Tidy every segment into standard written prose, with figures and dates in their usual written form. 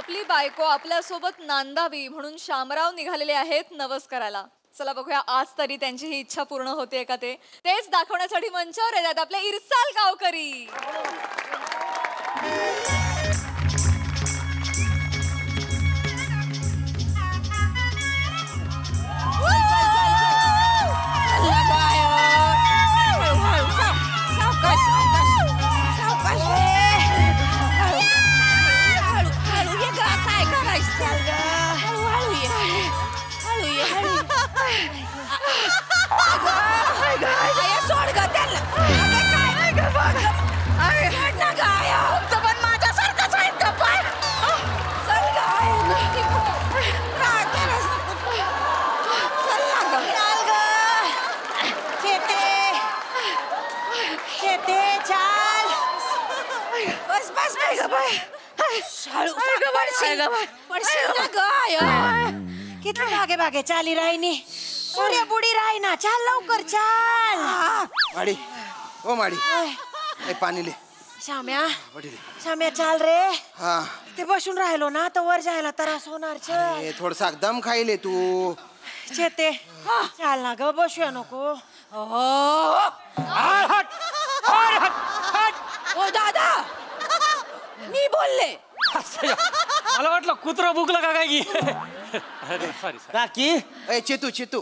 आपली बायको आपल्यासोबत नांदावी म्हणून शामराव निघालेले आहेत नवस करायला. चला बघूया आज तरी त्यांची ही इच्छा पूर्ण होते का तेच दाखवण्यासाठी मंचावर येतात आपले इरसाल गावकरी. किती भागे भागे चाली राहिनी पुढे बुडी राही ना. चाल लवकर चाल. माडी ओ माडी पाणी ले. श्याम्या चाल रे. हा ते बसून राहिलो ना तर वर जायला त्रास होणार. थोडसा दम खाईले तू. चेते चाल ना ग बसूया नको. ओ दादा मी बोलले. मला वाटलं कुत्रा भुकलं का काय की. अरे सॉरी काकी ए चेतू चेतू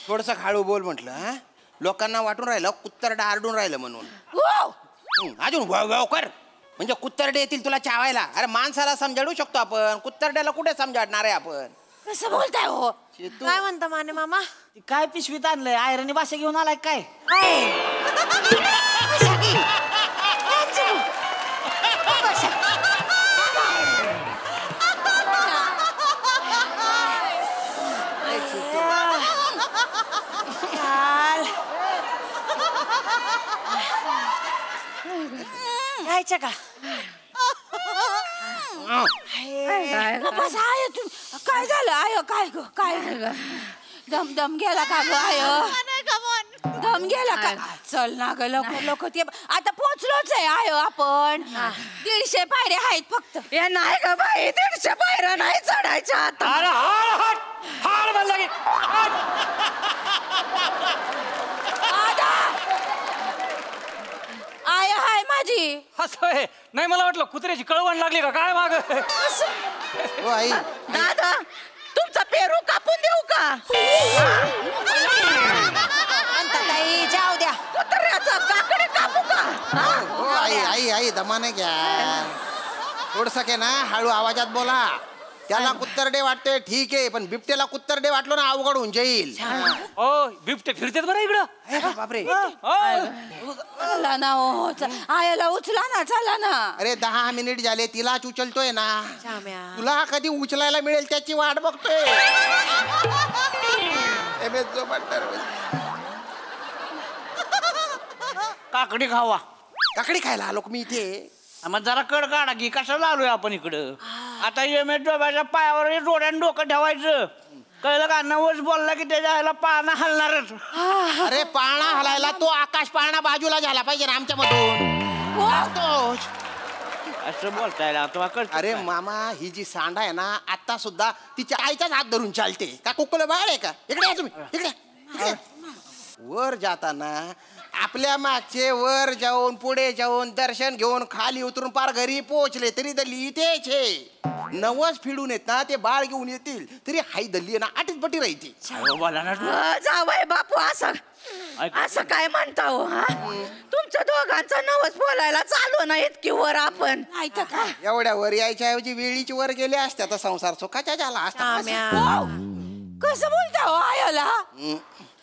थोडस खाळू बोल म्हटलं. हा लोकांना वाटून राहिलं कुत्तरडा आरडून राहिलं म्हणून. अजून वाव कर म्हणजे कुत्तरडे येतील तुला चावायला. अरे माणसाला समजाडू शकतो आपण, कुत्तरड्याला कुठे समजाडणार आहे आपण. कसं बोलताय हो. काय म्हणता माने मामा. काय पिशवीत आणलंय आयरणी भाषा घेऊन आलाय काय. जायचं का काय झालं आय काय ग काय दम दम गेला का ग आय. दम गेला का. चल ना ग लवकर लवकर ते आता पोहोचलोच आहे आय आपण. 150 पायऱ्या आहेत फक्त. हे नाही ग बाई 150 पायऱ्या नाही चढायच्या आता. अरे हाड हाड म्हणला की आय हाय माझी. असं नाही मला वाटलं कुत्र्याची कळवण लागली का काय माग. हो आई दादा तुमचा पेरू कापून देऊ का. ताई जाऊ द्या कुत्र्याचा काकडे कापू का. हो आई आई आई दमाने घ्या. थोडस काय ना हळू आवाजात बोला. त्याला कुत्तरडे वाटते ठीक आहे पण बिबटेला कुत्तरडे वाटलो ना अवघड होऊन जाईल. हो बिबटे फिरतात बरं इकडं. बापरे चला ना हो आयाला उचला ना चला ना. अरे 10 मिनिट झाले तिलाच उचलतोय ना. श्याम्या तुला कधी उचलायला मिळेल त्याची वाट बघतोय. काकडी खावा. काकडी खायला आलो मी इथे. मग जरा कड काढा की कशाला आलोय आपण इकडं. आता डोब्याच्या पायावर डोळ्यानं डोकं ठेवायचं कळलं का. नवस बोलला की त्याच्या ह्याला पाळणा हलणारच. अरे पाळणा हलायला तो आकाश पाळणा बाजूला झाला पाहिजे ना आमच्या मधून. असं बोलताय अरे मामा ही जी सांडा आहे ना आता सुद्धा तिच्या आईचाच हात धरून चालते का. कुक्कुल बाळ आहे का. इकडे या तुम्ही इकडे. वर जाताना आपल्या मागचे वर जाऊन पुढे जाऊन दर्शन घेऊन खाली उतरून पार घरी पोहोचले तरी दल्ली इथेच आहे. नवस फिडून येत ना ते बाळ घेऊन येतील तरी हाई दल्ली आहे ना आठीच बटी राहते. जावय बापू असं असं काय म्हणता हो. तुमच्या दोघांचा नवस बोलायला चालू ना इतकी वर आपण. एवढ्या वर यायच्या ऐवजी वेळीची वर गेले असत्या तर संसार सुखाच्या झाला असता. कसं बोलता हो आयाला.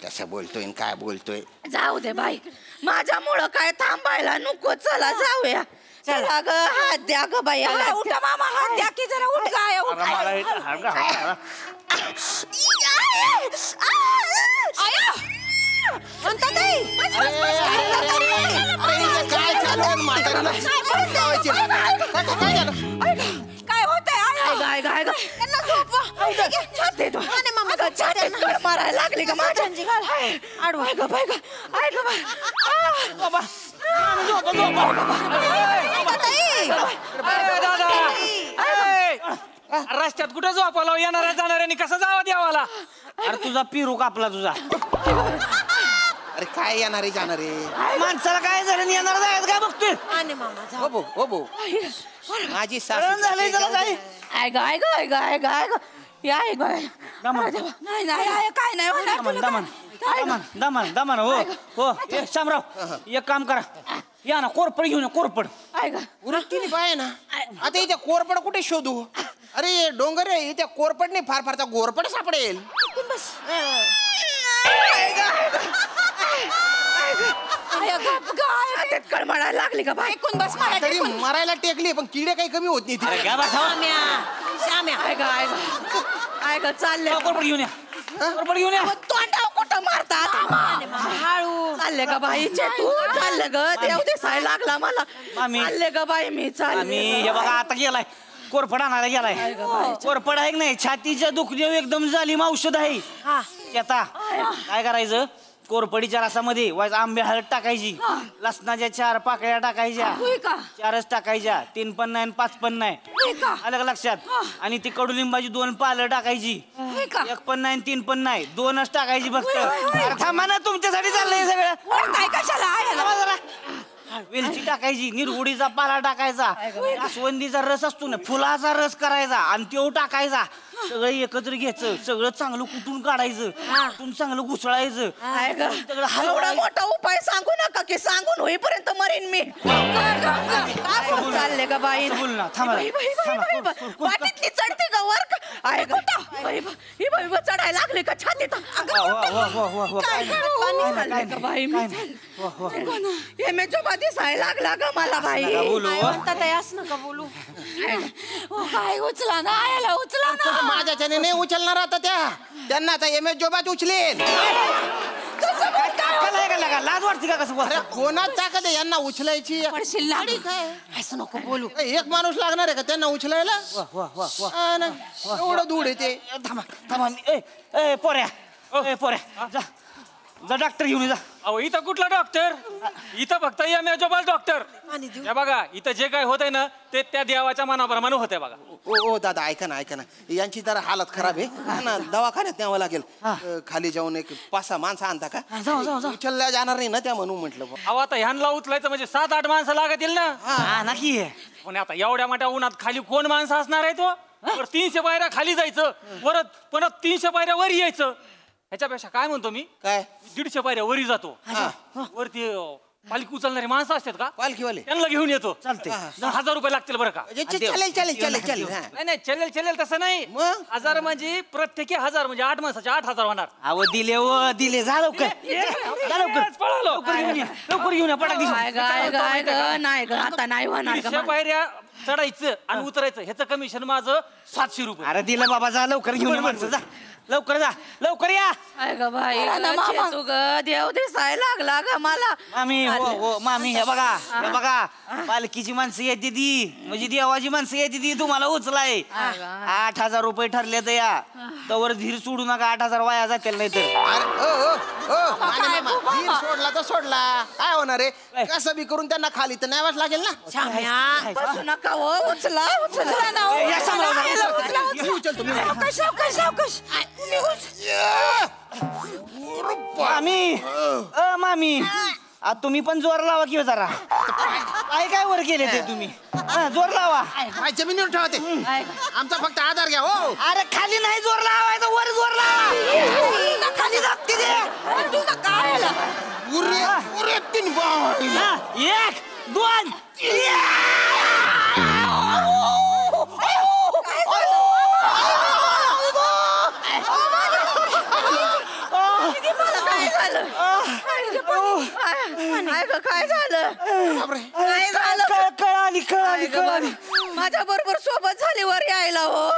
कसं बोलतोय काय बोलतोय. जाऊ दे बाई माझ्यामुळं काय थांबायला नको. चला जाऊया. चला ग हात द्या ग बाई. उठा मामा हात द्या की जरा. उठ गाय काय चालू काय होतंय गाय गाय मारायला लागली का माझ्या. आडवा ग बाय ग दादा रस्त्यात कुठं झोपाला येणाऱ्या जाणाऱ्यांनी कसं जावं देवाला? अरे तुझा पिरू कापला तुझा. अरे काय येणारे जाणारे माणसाला काय झालं येणार जायचं काय बघतोय? हो भाऊ हो भाऊ माझी कळण झालंय त्याला काय? नाही नाही काय नाही होणार दमन तुला दमन काय? दमन दमन दमन हो हो ए, शामराव एक काम करा या ना कोरपड घेऊन या कोरपड. उरटीने पाय ना आता इथे कोरपड कुठे शोधू? अरे डोंगर आहे इथे कोरपड नाही फार फारचा गोरपड सापडेल. कळमळायला लागली का बाई? ऐकून बस मला तरी मरायला टेकली पण किडे काही कमी होत नाही तिथे. घ्या बसा. चालले कोरपड घेऊन या कोरपड घेऊन या. तोंडाव कुठं मारतात? हळू चालले का बाई? तू चालले ग देव दिसायला लागला मला. मामी. चालले ग बाई मी चालले. आम्ही हे बघा आता गेलाय कोरफड आणायला गेलाय. कोरफड आहे की नाही छातीच्या दुखण्यावर एकदम जालीम औषध आहे. आता काय करायचं कोरपडीच्या रसामध्ये व्हायचं आंबे हळद टाकायची लसणाच्या 4 पाकळ्या टाकायच्या होय का? 4च टाकायच्या 3 पण नाही 5 पण नाही. होय का? आलं का लक्षात? आणि ती कडुलिंबाची 2 पालं टाकायची होय का? 1 पण नाही 3 पण नाही 2च टाकायची फक्त. अरे थांबा ना तुमच्यासाठी चाललंय सगळं. काय कशाला आहे थांबा जरा. वेलची टाकायची निरगुडीचा पाला टाकायचा जास्वंदीचा रस असतो ना फुलाचा रस करायचा आणि तो टाकायचा सगळं एकत्र घ्यायचं सगळं चांगलं कुटून काढायचं कुटून चांगलं घुसळायचं एवढा मोठा उपाय सांगू नका की सांगून होईपर्यंत मरीन मी. चालले का बाई? बोल ना थांबा वाटीतली चढते का वर का? आहे का? ही बाई चढायला लागली का छातीत? बाई मी जोबा दिसायला लागला ग मला बाई. नका बोलू काय उचला ना आयाला उचला ना. माझ्याच्याने नाही उचलणार आता त्यांना आता एम.एस. जोबात उचलेल. लाज वाटते का कसं अरे कोणात ताकद आहे यांना उचलायची? पडशील ना. काय असं नको बोलू. एक माणूस लागणार आहे का त्यांना उचलायला? हा ना. एवढं दूर येते. थांबा थांबा ए पोऱ्या ए पोऱ्या जा जा डॉक्टर घेऊन जा. अहो इथं कुठला डॉक्टर? इथं फक्त एम.एस. जोबाल डॉक्टर. हे बघा इथं जे काही होतंय ना ते त्या देवाच्या मनाप्रमाणे होतंय बघा. ओ दादा ऐका ना यांची जरा हालत खराब आहे ना दवाखान्यात न्यावं लागेल. खाली जाऊन एक 5-6 माणसं आणता का? उचलल्या जाणार नाही ना त्या म्हणून म्हटलं. अहो आता ह्यांना उचलायचं म्हणजे 7-8 माणसं लागतील ना. हा नक्की पण आता एवढ्या मोठ्या उन्हात खाली कोण माणसं असणार आहे तो? 300 पायऱ्या खाली जायचं परत 300 पायऱ्या वर यायचं. ह्याच्यापेक्षा काय म्हणतो मी काय 150 पायऱ्या वरी जातो वरती पालखी उचलणारी माणसं असतात का पालखीवाले त्यांना घेऊन येतो. चालते 1000 रुपये लागतील बरं का? चालेल हा. नाही चलेल तसं नाही. मग? 1000 म्हणजे प्रत्येकी 1000 म्हणजे 8 माणसाचे 8000 होणार. अहो दिले जा लवकर जा लवकर पळालो लवकर घेऊन या पटाक नाही ग आता नाही होणार 150 पायऱ्या चढायचं आणि उतरायचं ह्याचं कमिशन माझं 700 रुपये. अरे दिलं बाबा जा लवकर घेऊन माणसं जा लवकर या. बाई तू ग देव दिसायला लागला ग मला. मामी हो मामी हे बघा पालखीची माणसं येते ती म्हणजे देवाची माणसं येते ती तुम्हाला उचलाय. 8000 रुपये ठरले तर या तवर धीर सोडू नका 8000 वाया जातील नाही तर. धीर सोडला तर सोडला काय होणार आहे? कसं बी करून त्यांना खाली तर न्यावंच लागेल ना. बसू नका हो उचला ना हो. या सांभाळा. मी उचलतो मी. सावकाश मामी तुम्ही पण जोर लावा किंवा जरा काय वर केले ते तुम्ही जोर लावा. काय जमिनीवर ठेवते आमचा फक्त आधार घ्या. हो अरे खाली नाही जोर लावायचा वर जोर लावा खाली जाते ते. उरे 3 बाण. 1 2 काय झालं? कळाली माझ्या बरोबर सोबत झाली वर यायला हो.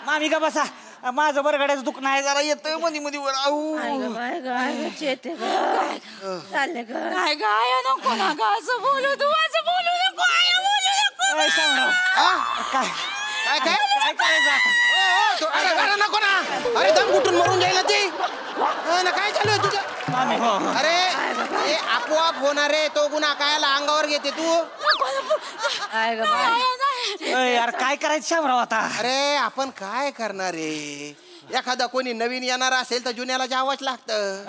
मामी का बसा माझं बरगड्याचं दुखणं आहे जरा येतोय मध्ये वर. चालले ग काय गाय नको ना ग असं बोलू तू असं बोलू नको बोलू नको. काय काय काय काय करायचं आता? अरे नको ना. अरे दम घुटून मरून जाईल ते. काय चालू आहे तुझं? मामी हो अरे हे आपोआप होणार आहे तो गुन्हा कायला अंगावर घेते तू? यार काय करायचं शामराव आता? अरे आपण काय करणार रे? एखादा कोणी नवीन येणार असेल तर जुन्याला जावंच लागतं.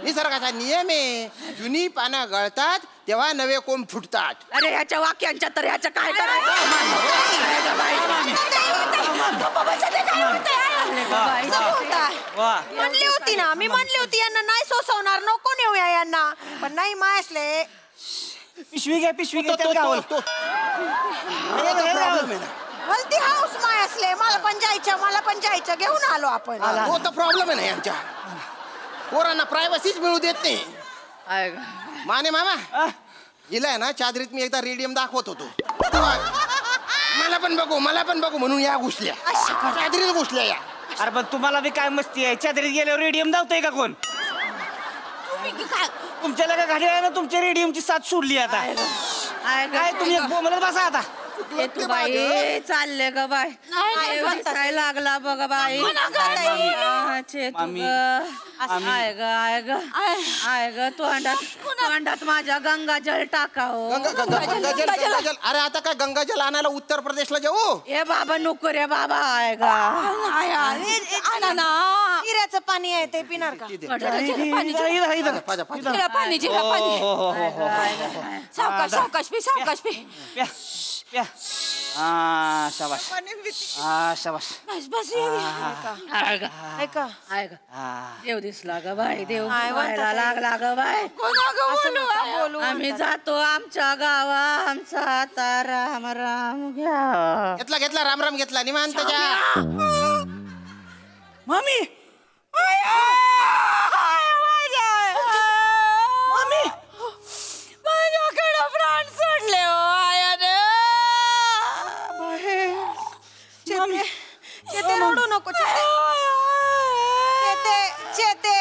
निसर्गाचा नियम आहे. जुनी पानं गळतात तेव्हा नवे कोंब फुटतात. अरे ह्याच्या वाक्यांच्या तर ह्याचं काय करायचं? वा म्हणली होती ना, मी म्हणली होती यांना नाही सोसवणार, नको नेऊया यांना, पण नाही मायसले. पिशवी घ्या तो गावाला. प्रॉब्लेम आहे ना. भलती हाऊस मायसले, मला पण जायचं घेऊन आलो आपण. हो तर प्रॉब्लेम आहे ना यांच्या. पोरांना प्रायव्हसीच मिळू देत नाही. आहे का? माने मामा हिला आहे ना चादरीत मी एकदा रेडियम दाखवत होतो. मला पण बघू म्हणून या घुसल्या. चादरीत घुसल्या या. अरे पण तुम्हाला बी काय मस्ती आहे? चादरीत गेल्यावर रेडियम धावतोय का कोण? तुमच्या लगा घडी आहे ना, तुमच्या रेडियमची साथ सोडली आता. काय तुम्ही बोंबलत बसा आता. ए तू बाई चालले ग बाय. दिसाय लागला बघ बाई. मामी. आहे ग तोंडात माझ्या गंगाजल टाकाव. गंगाजल. अरे आता काय गंगाजल आणायला उत्तर प्रदेशला जाऊ? ए बाबा नको रे बाबा. आहे ग हिऱ्याचं पाणी आहे ते पिणार का? सावकाश पी. शाबास. शाबास. बस ऐका देव दिसला ग बाई. देव काय म्हणतात व्हायला ते? लागला ग बाई. बोलू आम्ही जातो आमच्या गावा. आमचा आता राम राम घ्या. घेतला राम घेतला निवांत जा. मामी माझ्याकडे प्राण सोडले हो आयाने. चेते रडू नको. चेते चेते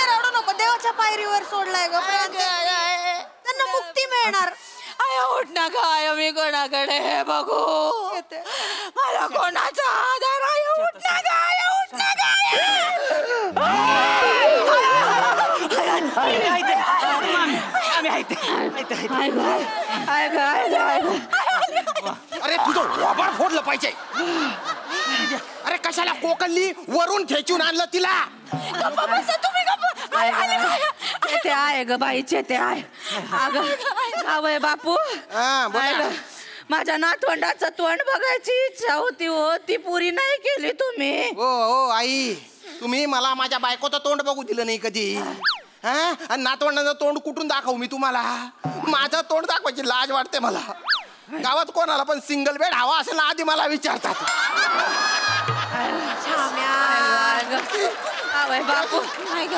रडू नको. देवाच्या पायरीवर सोडलाय ग प्राण. त्यांना मुक्ती मिळणार. आया उठ ना काय मी कोणाकडे बघू. मला कोणाचा आधार आहे. उठ ना काय. अरे तुझं वाबाड फोडलं पाहिजे. अरे कशाला कोकणली वरून खेचून आणलं तिला. चेते आहे ग बाई. चेते आहे. अगं जावय बापू. बोला. माझ्या नातवंडाचं तोंड बघायची इच्छा होती हो. ती पुरी नाही केली तुम्ही. हो आई तुम्ही मला माझ्या बायकोचं तोंड बघू दिलं नाही कधी. आणि नातवंडाचं तोंड कुठून दाखवू मी तुम्हाला? माझं तोंड दाखवायची लाज वाटते मला. गावात कोणाला पण सिंगल बेड हवा असेल ना आधी मला विचारतात. जावय बापू. नाही ग.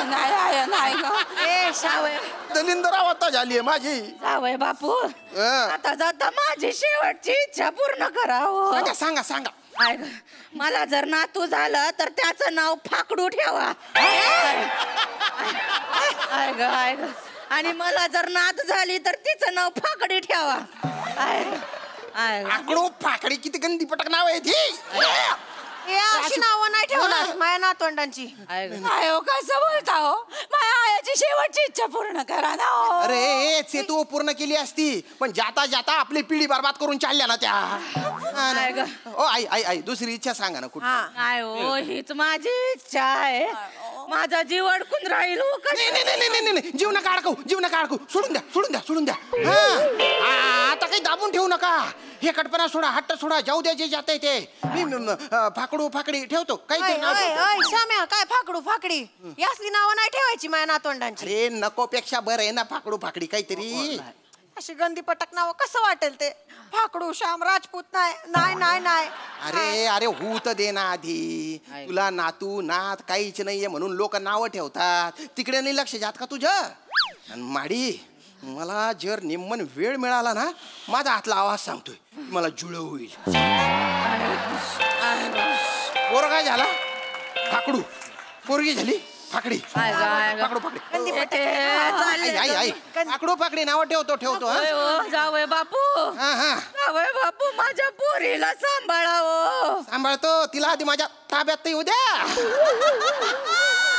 ए शावय दलिंदर अवस्था झाली आहे माझी. जावय बापू. आता जाता माझी शेवटची इच्छा पूर्ण करावं. सांगा. मला जर नातू झालं तर त्याचं नाव फाकडू ठेवा. आय ग. आणि मला जर नात झाली तर तिचं नाव फाकडी ठेवा. आकडू फाकडी किती गंदी पटक नाव आहे ती. हे अशी नावं नाही ठेवणार माझ्या नातवंडांची. आयो कसं बोलता हो. माझ्या आयाची शेवटची इच्छा पूर्ण करा ना हो. अरे ते तू पूर्ण केली असती पण जाता आपली पिढी बर्बाद करून चालल्या ना त्या. ओ आई दुसरी इच्छा सांगा ना कुठे. काय हो हीच माझी इच्छा आहे. माझा जीव अडकून राहील. नाही जीव नका अडकू. सोडून द्या. आता काही दाबून ठेवू नका. हे कटपणा सोडा. हट्ट सोडा. जाऊ द्या जे जाते ते. मी फाकडी ठेवतो काही. श्याम्या काय फाकडी यासली नावं नाही ठेवायची माझ्या नातवंडांची. अरे नको पेक्षा बरं आहे ना फाकडी काहीतरी. अशी गंदी पटक नाव कसं वाटेल ते. फाकडू श्याम राजपूत नाही. अरे होऊ तर दे ना आधी. तुला नातू नात काहीच नाहीये म्हणून लोक नावं ठेवतात. तिकडे नाही लक्ष जात का तुझं? माडी मला जर निम्मन वेळ मिळाला ना माझा हातला आवाज सांगतोय मला जुळ होईल. पोर काय झाला फाकडू. पोरगी झाली फाकडी काय ग पकडू फाकडी चालले आई आई पकडू फाकडी नाव ठेवतो हा जावय बापू हा हा जावय बापू माझ्या पोरीला सांभाळावं सांभाळतो तिला आधी माझ्या ताब्यात येऊ द्या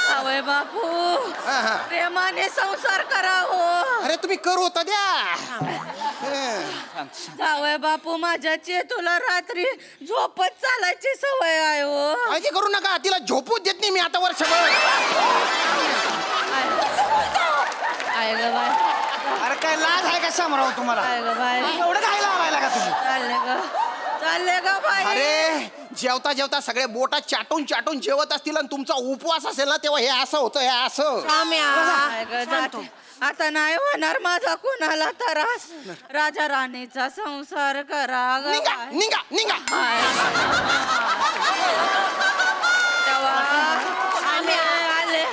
जावय बापू हा हा प्रेमाने संसार करावं अरे तुम्ही करू होता द्या जावय बापू माझ्या चेतूला रात्री झोपत चालायची सवय आहे हो काळजी करू नका तिला झोपूच देत नाही मी आता वर्षभर आहे ग बाय अरे काय लाज आहे का शामराव तुम्हाला आहे ग बाय एवढं काय लावायला का तुम्ही चालले ग बाई अरे जेवता जेवता सगळे बोटा चाटून चाटून जेवत असतील आणि तुमचा उपवास असेल ना तेव्हा हे असं होतं हे असं आहे ग, जाते. आता नाही होणार माझा कुणाला त्रास राजा राणीचा संसार करा ग निघा बाई. निघा निघा तेव्हा आले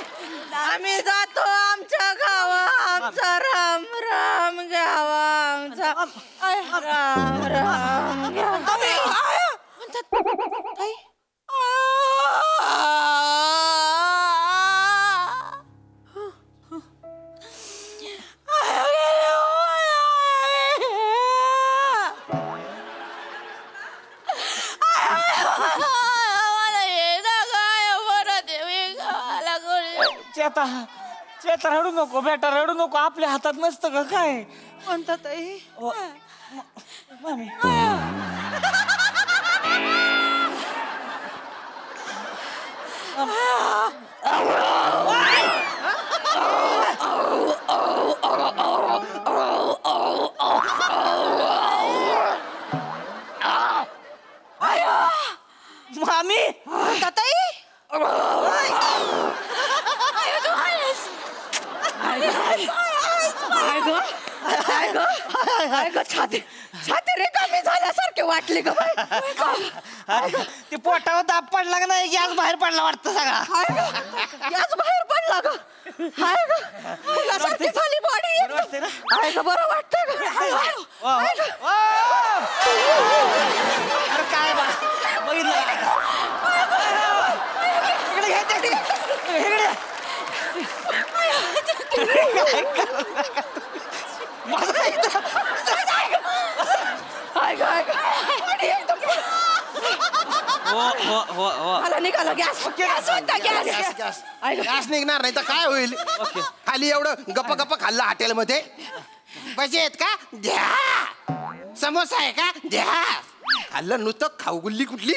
आम्ही जातो आमच्या गावा आमचा राम राम घ्यावा आमचा राम राम घ्यावा चेता चेता रडू नको बेटा रडू नको आपल्या हातात नसतं का काय म्हणतात ताई मामी मामी ताई छाती छाती रिकामी झाल्यासारखे वाटली ग बाई ते पोटावर दाब पडला का नाही गॅस बाहेर पडला वाटतं सगळा याच बाहेर पडला ग हाय ग फुलासारखी झाली बॉडी आहे ग बरं वाटतं ग अरे काय बा बघितलं इकडे घे ते, इकडे मला निघाला गॅस गॅस निघणार नाही तर काय होईल खाली एवढं गप्प गप्प खाल्लं हॉटेलमध्ये पैसे आहेत का द्या समोसा आहे का द्या खाल्लं नुसतं खाऊ गुल्ली कुठली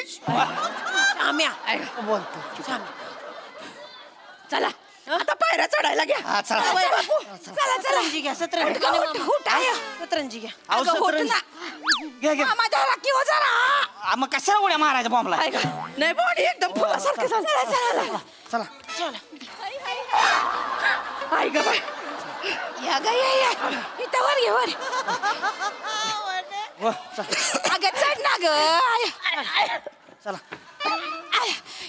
चला आता पायऱ्या चढायला घ्या चला सतरंजी घ्या सतरंजी घ्या अहो, सतरंजी. घ्या घ्या मग कशाला उड्या मारायच्या बॉम्बला नाही बॉडी एकदम फुलासारखी झाली चला आई ग बाय या ग या इथं वर घे वर अगं चढ ना ग चला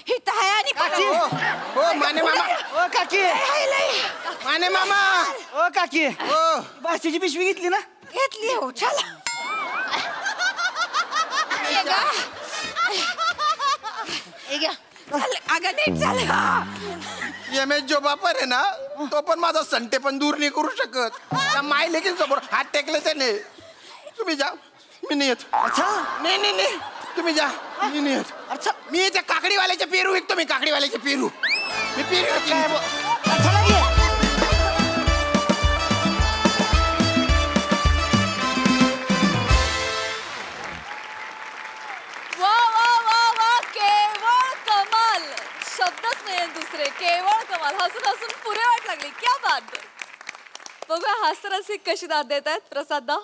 इथं आहे आणि हो माने मामा ओ काकी माने मामा ओ काकी हो भाषेची पिशवी घेतली ना घेतली हो चला अगं नीट झालं एम एस जो बापर आहे ना तो पण माझा संटे पण दूर नाही करू शकत त्या माय लेकीन समोर हात टेकले त्याने तुम्ही जा मी नाही येत अच्छा नाही नाही नाही तुम्ही जा मी नाही येत अच्छा मी त्या काकडीवाल्याचे पेरू विकतो मी काकडीवाल्याचे पेरू मी पेरू विकतो. चला घे वा वा वा वा केवळ कमाल शब्दच नाही दुसरे केवळ कमाल हसून हसून पुरे वाट लागली क्या बात बघूया हास्यरसिक कशी दाद देत आहेत प्रसाद दा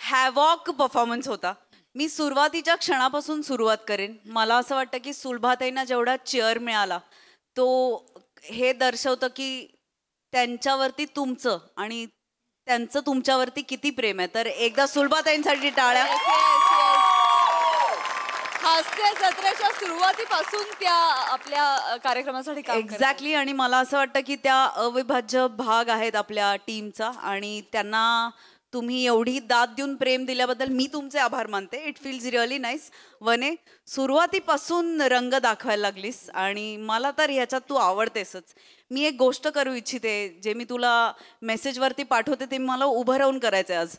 हॅवॉक परफॉर्मन्स होता मी सुरुवातीच्या क्षणापासून सुरुवात करेन. मला असं वाटतं की सुलभाताईंना जेवढा चेअर मिळाला तो हे दर्शवतं की त्यांच्यावरती तुमचं आणि त्यांचं तुमच्यावरती किती प्रेम आहे. तर एकदा सुलभाताईंसाठी टाळ्या. हास्य जत्रेच्या सुरुवातीपासून त्या आपल्या कार्यक्रमासाठी काम करतात. एक्झॅक्टली. आणि मला असं वाटतं की त्या अविभाज्य भाग आहेत आपल्या टीमचा आणि त्यांना तुम्ही एवढी दाद देऊन प्रेम दिल्याबद्दल मी तुमचे आभार मानते. It feels really nice. वने, सुरुवातीपासून रंग दाखवायला लागलीस आणि मला तर ह्याच्यात तू आवडतेसच. मी एक गोष्ट करू इच्छिते जे मी तुला मेसेजवरती पाठवते ते मला उभं राहून करायचंय आज.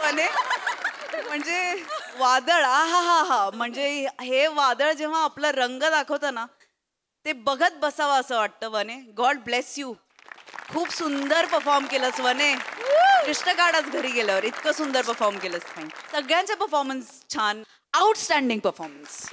वने, म्हणजे वादळ, हा म्हणजे हे वादळ जेव्हा आपला रंग दाखवतं ना ते बघत बसावं असं वाटतं. वने, गॉड ब्लेस यू. खूप सुंदर परफॉर्म केलंस वने. कृष्ण काढाच घरी गेल्यावर इतकं सुंदर परफॉर्म केलंस. सगळ्यांचे परफॉर्मन्स छान. Outstanding performance.